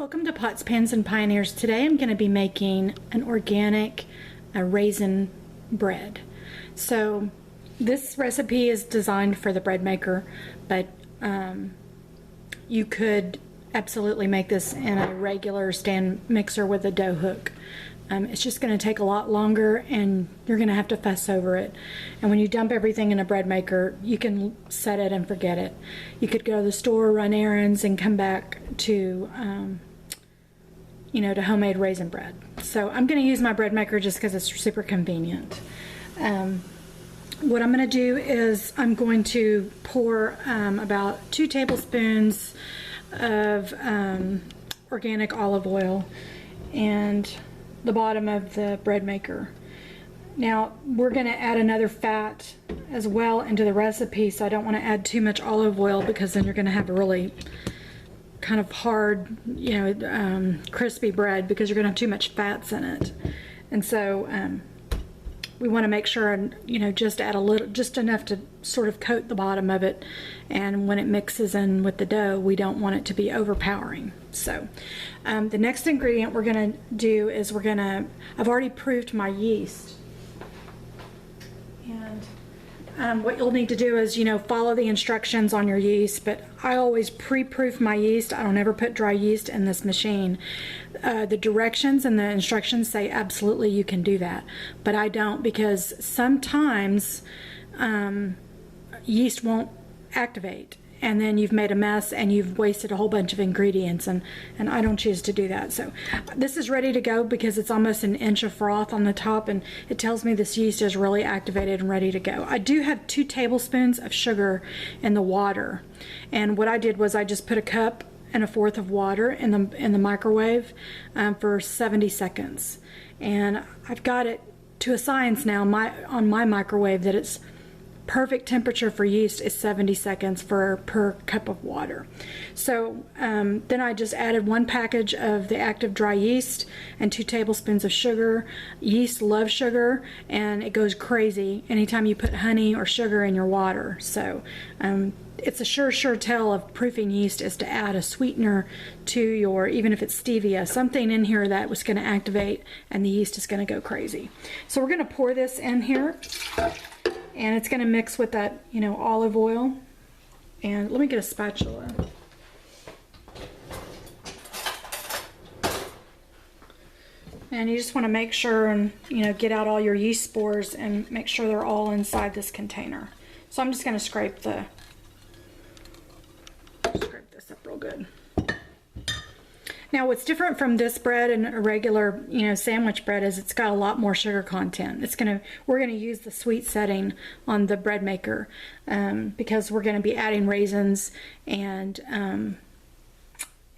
Welcome to Pots, Pans, and Pioneers. Today I'm going to be making an organic raisin bread. So this recipe is designed for the bread maker, but you could absolutely make this in a regular stand mixer with a dough hook. It's just going to take a lot longer and you're going to have to fuss over it. And when you dump everything in a bread maker, you can set it and forget it. You could go to the store, run errands, and come back to to homemade raisin bread. So I'm going to use my bread maker just because it's super convenient. What I'm going to do is I'm going to pour about 2 tablespoons of organic olive oil and the bottom of the bread maker. Now we're going to add another fat as well into the recipe, so I don't want to add too much olive oil because then you're going to have a really kind of hard, crispy bread because you're going to have too much fats in it. And so we want to make sure, just add a little, just enough to sort of coat the bottom of it, and when it mixes in with the dough, we don't want it to be overpowering. So the next ingredient we're going to do is I've already proofed my yeast. And what you'll need to do is, follow the instructions on your yeast, but I always pre-proof my yeast. I don't ever put dry yeast in this machine. The directions and the instructions say absolutely you can do that, but I don't, because sometimes yeast won't activate, and then you've made a mess and you've wasted a whole bunch of ingredients, and I don't choose to do that. So this is ready to go because it's almost an inch of froth on the top, and it tells me this yeast is really activated and ready to go. I do have 2 tablespoons of sugar in the water, and what I did was I just put 1 cup and 1/4 of water in the microwave for 70 seconds, and I've got it to a science now on my microwave that it's perfect temperature for yeast is 70 seconds per cup of water. So then I just added 1 package of the active dry yeast and 2 tablespoons of sugar. Yeast loves sugar, and it goes crazy anytime you put honey or sugar in your water. So it's a sure tell of proofing yeast is to add a sweetener to your, even if it's stevia, something in here that was going to activate, and the yeast is going to go crazy. So we're going to pour this in here, and it's going to mix with that, olive oil. And let me get a spatula. And you just want to make sure and, get out all your yeast spores and make sure they're all inside this container. So I'm just going to scrape this up real good. Now what's different from this bread and a regular, sandwich bread is it's got a lot more sugar content. We're gonna use the sweet setting on the bread maker because we're gonna be adding raisins, and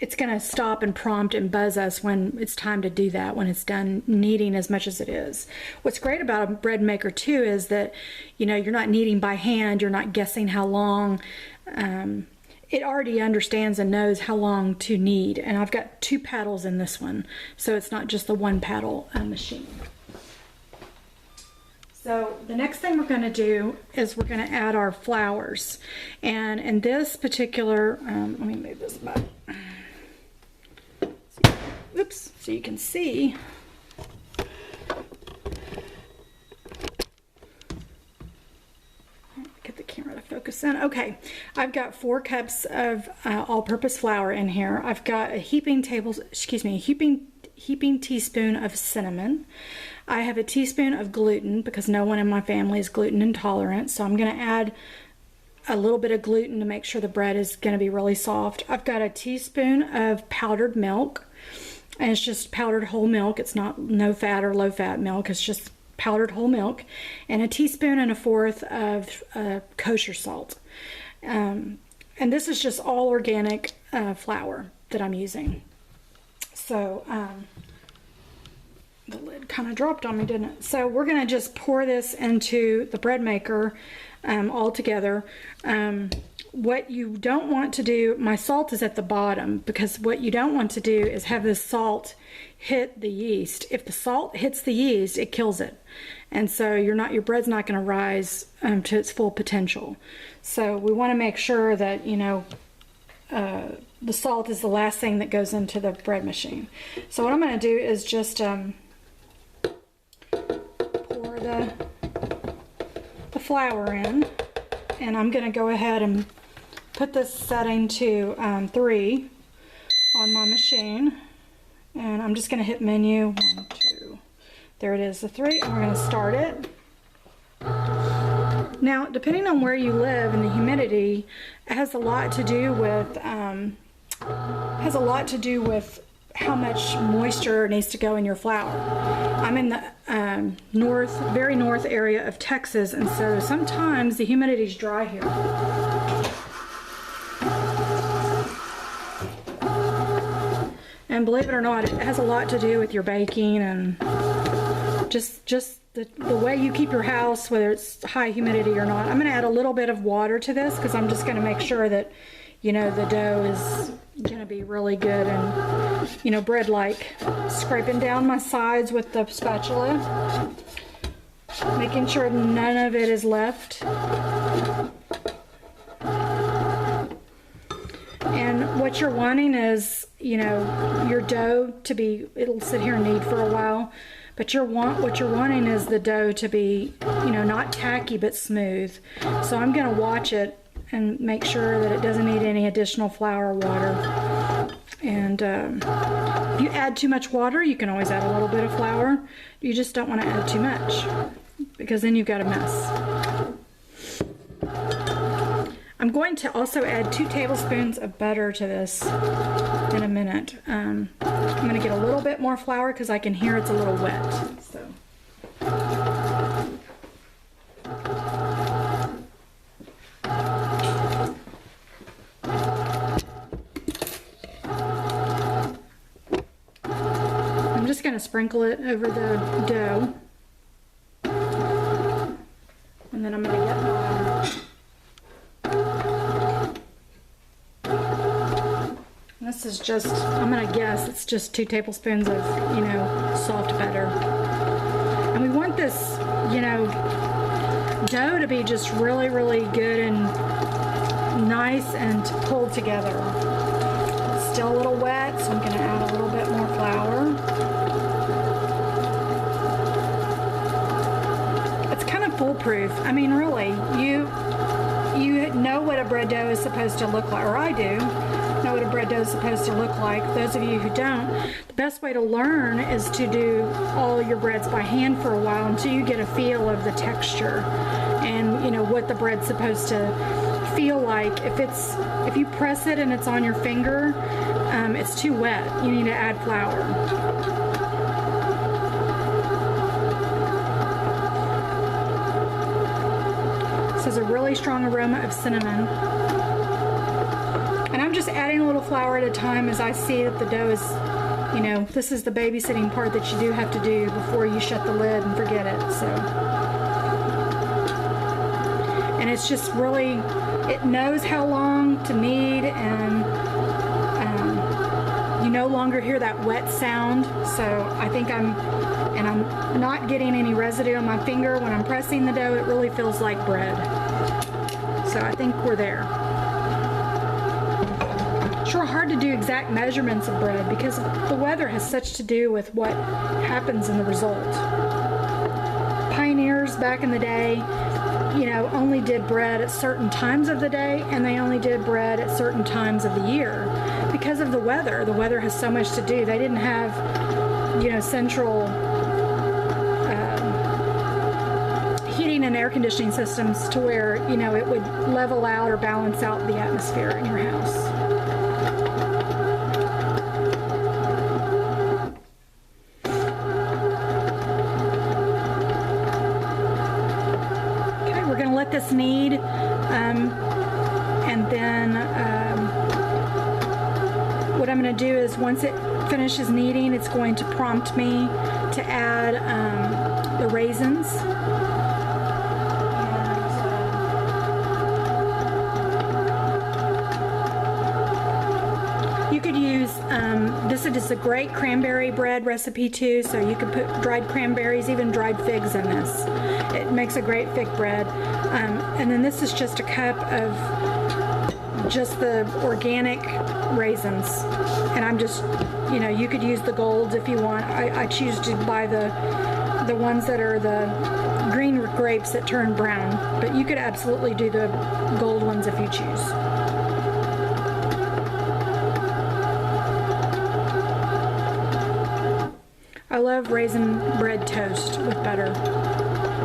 it's gonna stop and prompt and buzz us when it's time to do that, when it's done kneading as much as it is. What's great about a bread maker too is that, you're not kneading by hand, you're not guessing how long. It already understands and knows how long to knead, and I've got 2 paddles in this one, so it's not just the 1 paddle machine. So the next thing we're going to do is we're going to add our flours, and in this particular, let me move this back. Oops, so you can see. Focus in. Okay, I've got 4 cups of all-purpose flour in here. I've got a heaping teaspoon of cinnamon. I have a teaspoon of gluten because no one in my family is gluten intolerant, so I'm going to add a little bit of gluten to make sure the bread is going to be really soft. I've got a teaspoon of powdered milk, and it's just powdered whole milk. It's not no fat or low fat milk. It's just powdered whole milk, and a teaspoon and 1/4 of kosher salt. And this is just all organic flour that I'm using. So the lid kind of dropped on me, didn't it? So we're going to just pour this into the bread maker all together. What you don't want to do, my salt is at the bottom, because what you don't want to do is have the salt hit the yeast. If the salt hits the yeast, it kills it, and so your bread's not going to rise to its full potential. So we want to make sure that the salt is the last thing that goes into the bread machine. So what I'm going to do is just pour the flour in, and I'm going to go ahead and put this setting to 3 on my machine, and I'm just going to hit menu 1, 2. There it is, the 3, and we're going to start it. Now, depending on where you live and the humidity, it has a lot to do with how much moisture needs to go in your flour. I'm in the very north area of Texas, and so sometimes the humidity is dry here. And believe it or not, it has a lot to do with your baking and just the way you keep your house, whether it's high humidity or not. I'm going to add a little bit of water to this because I'm just going to make sure that, you know, the dough is going to be really good and, you know, bread-like. Scraping down my sides with the spatula, making sure none of it is left. And what you're wanting is, you know, your dough to be, it'll sit here and knead for a while, but what you're wanting is the dough to be, you know, not tacky but smooth. So I'm going to watch it and make sure that it doesn't need any additional flour or water. And if you add too much water, you can always add a little bit of flour. You just don't want to add too much, because then you've got a mess. I'm going to also add 2 tablespoons of butter to this in a minute. I'm going to get a little bit more flour because I can hear it's a little wet. So. I'm just going to sprinkle it over the dough. And then I'm going to get my this is just, I'm going to guess it's just 2 tablespoons of, you know, soft butter. And we want this, you know, dough to be just really, really good and nice and pulled together. It's still a little wet, so I'm going to add a little bit more flour. It's kind of foolproof. I mean, really, you know what a bread dough is supposed to look like, or I do. Know what a bread dough is supposed to look like. Those of you who don't, the best way to learn is to do all your breads by hand for a while until you get a feel of the texture and, you know, what the bread's supposed to feel like. If you press it and it's on your finger, it's too wet. You need to add flour. This has a really strong aroma of cinnamon. And I'm just adding a little flour at a time as I see that the dough is, you know, this is the babysitting part that you do have to do before you shut the lid and forget it. So, and it's just really, it knows how long to knead, and you no longer hear that wet sound. So I think I'm not getting any residue on my finger when I'm pressing the dough. It really feels like bread. So I think we're there. Sure, hard to do exact measurements of bread because the weather has such to do with what happens in the result. Pioneers back in the day, you know, only did bread at certain times of the day, and they only did bread at certain times of the year because of the weather. The weather has so much to do. They didn't have, you know, central heating and air conditioning systems to where, you know, it would level out or balance out the atmosphere in your house. Let this knead, and then what I'm going to do is once it finishes kneading, it's going to prompt me to add the raisins. You could use, this is a great cranberry bread recipe too, so you could put dried cranberries, even dried figs in this. It makes a great fig bread. And then this is just a cup of just the organic raisins, and I'm just, you know, you could use the golds if you want. I choose to buy the ones that are the green grapes that turn brown, but you could absolutely do the gold ones if you choose. I love raisin bread toast with butter,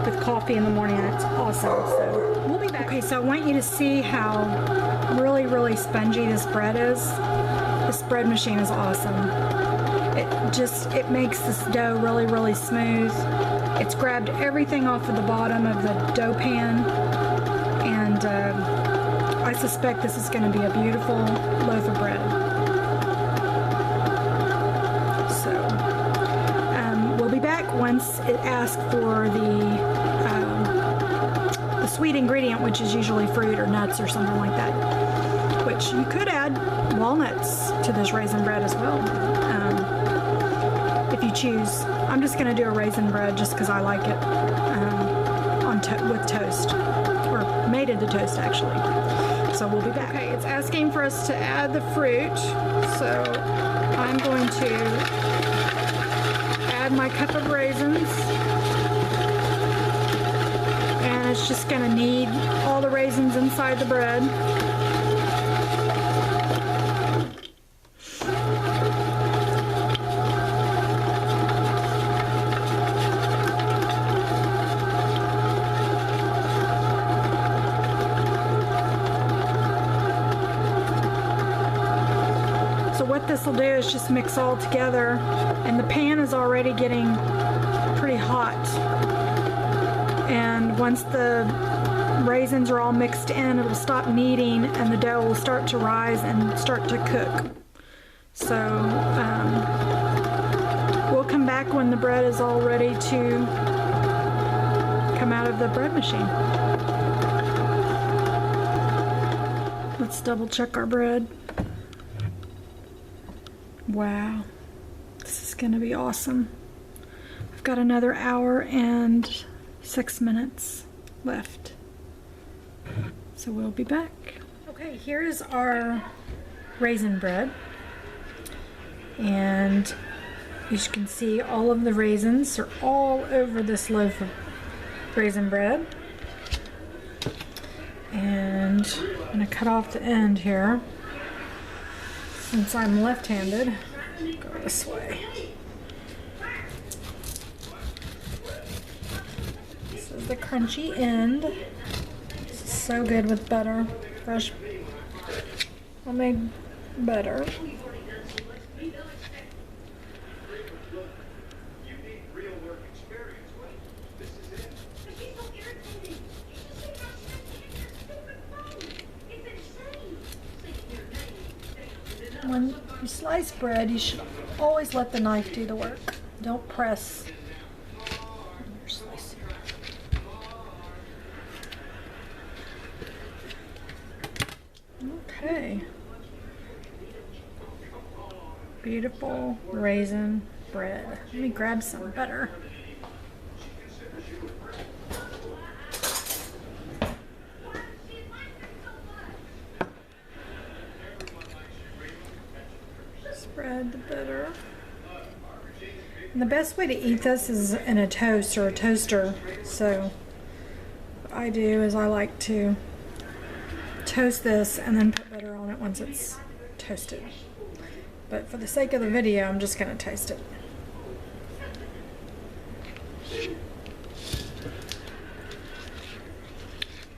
with coffee in the morning. It's awesome. So we'll be back. Okay, so I want you to see how really spongy this bread is. This bread machine is awesome. It makes this dough really smooth. It's grabbed everything off of the bottom of the dough pan, and I suspect this is going to be a beautiful loaf of bread. We'll be back once it asks for the sweet ingredient, which is usually fruit or nuts or something like that, which you could add walnuts to this raisin bread as well, if you choose. I'm just going to do a raisin bread just because I like it with toast, or made into toast actually. So we'll be back. Okay, it's asking for us to add the fruit, so I'm going to add my cup of raisins, and it's just going to knead all the raisins inside the bread. So what this will do is just mix all together, and the pan is already getting pretty hot, and once the raisins are all mixed in, it'll stop kneading and the dough will start to rise and start to cook. So we'll come back when the bread is all ready to come out of the bread machine. Let's double check our bread. Wow, this is gonna be awesome. I've got another hour and 6 minutes left, so we'll be back. Okay, here is our raisin bread, and as you can see, all of the raisins are all over this loaf of raisin bread, and I'm gonna cut off the end here. Since I'm left-handed, go this way. This is the crunchy end. This is so good with butter, fresh homemade butter. When you slice bread, you should always let the knife do the work. Don't press when you're slicing. Okay. Beautiful raisin bread. Let me grab some butter. Spread the butter. And the best way to eat this is in a toast or a toaster. So what I do is I like to toast this and then put butter on it once it's toasted. But for the sake of the video, I'm just going to toast it.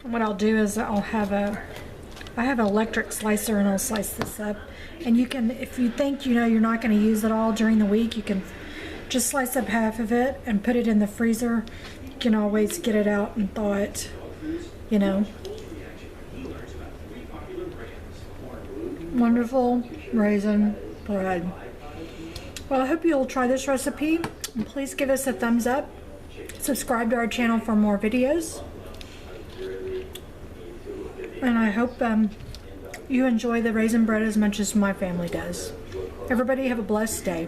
And what I'll do is I have an electric slicer, and I'll slice this up. And you can, if you think you're not going to use it all during the week, you can just slice up half of it and put it in the freezer. You can always get it out and thaw it, Wonderful raisin bread. Well, I hope you'll try this recipe, and please give us a thumbs up. Subscribe to our channel for more videos. And I hope you enjoy the raisin bread as much as my family does. Everybody have a blessed day.